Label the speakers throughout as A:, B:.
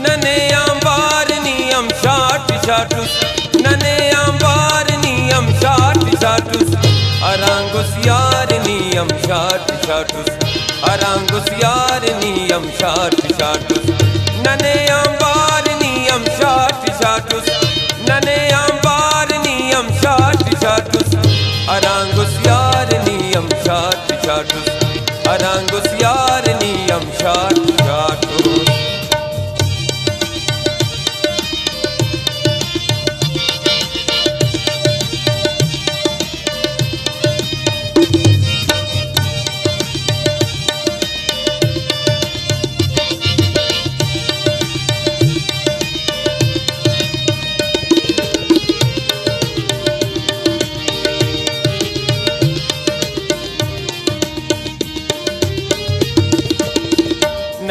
A: नने ambarniyam shati shatus nane ambarniyam shati shatus arangos yarniyam shati shatus arangos yarniyam shati shatus nane ambarniyam shati shatus nane ambarniyam shati shatus arangos yarniyam shati shatus arangos yarniyam shati shatus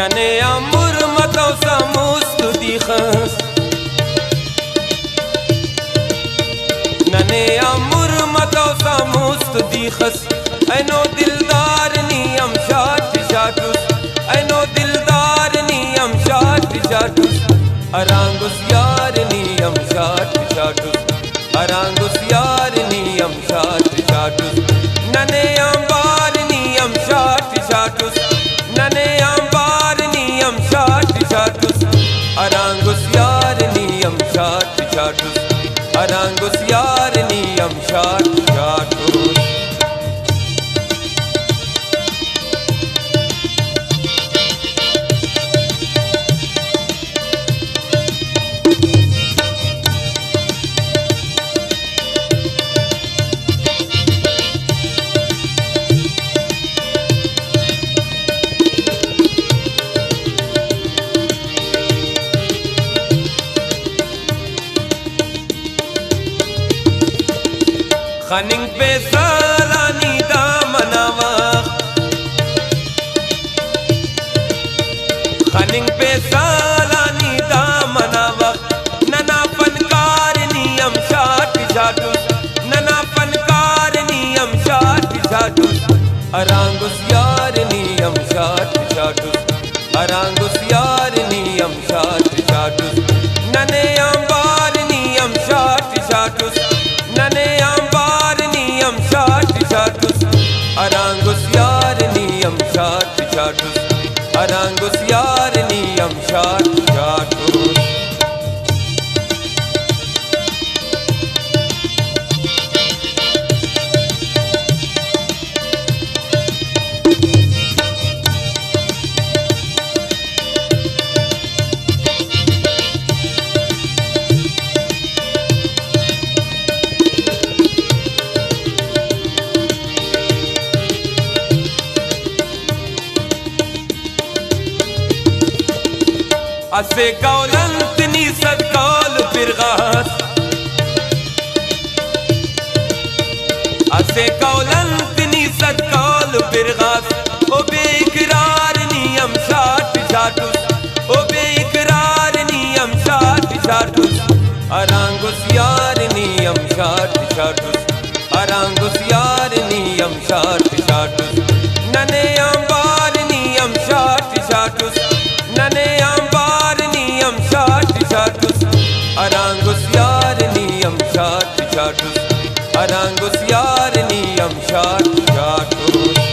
A: नने अमुर मतौ समुस्तुति खस नने अमुर मतौ समुस्तुति खस ऐनो दिलदार नियम शाट शाटुस ऐनो दिलदार नियम शाट शाटुस अरांगुस यार नियम शाट शाटुस अरांगुस यार नियम शाट शाटुस नने अंबार नियम शाट शाटुस नने shati shatus arangos yarniyam shati shatus arangos yarniyam shati shatus खनिंग पे सालानी दामनावा खनिंग पे सालानी दामनावा नना फनकार नियम शाट शाटुस नना फनकार नियम शाट शाटुस अरांगुस यार नियम शाट शाटुस अरांगुस यार नियम शाट शाटुस नने अंबार नियम शाट शाटुस नने shati shatus arangos yarniyam shati shatus arangos yarniyam shati shatus असे कौलंतनी सत्कौल फिरगास असे कौलंतनी सत्कौल फिरगास ओ बेइकरार नियम शाट शाटुस ओ बेइकरार नियम शाट शाटुस अरांगुस यार नियम शाट शाटुस अरांगुस यार नियम शाट शाटुस नने अंबार नियम शाट शाटुस नने shati shatus arangos yarniyam shati shatus arangos yarniyam shati shatus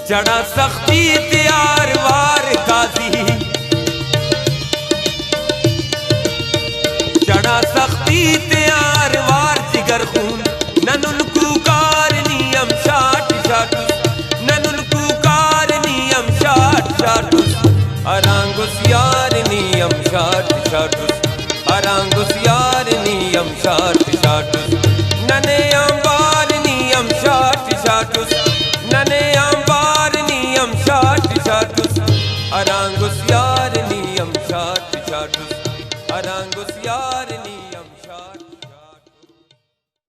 A: चढ़ा सख्ती त्यार वार काजी चढ़ा सख्ती त्यार वार जिगर खून ननुल कुकार नियम शाट शाटुस ननुल कुकार नियम शाट शाटुस अरांगुस यार नियम शाट शाटुस अरांगुस यार नियम शाट शाटुस नने अंबार नियम शाट शाटुस नने अंबार नियम शाट शाटुस अरांगुस यार नियम शाट करा गुसियार नी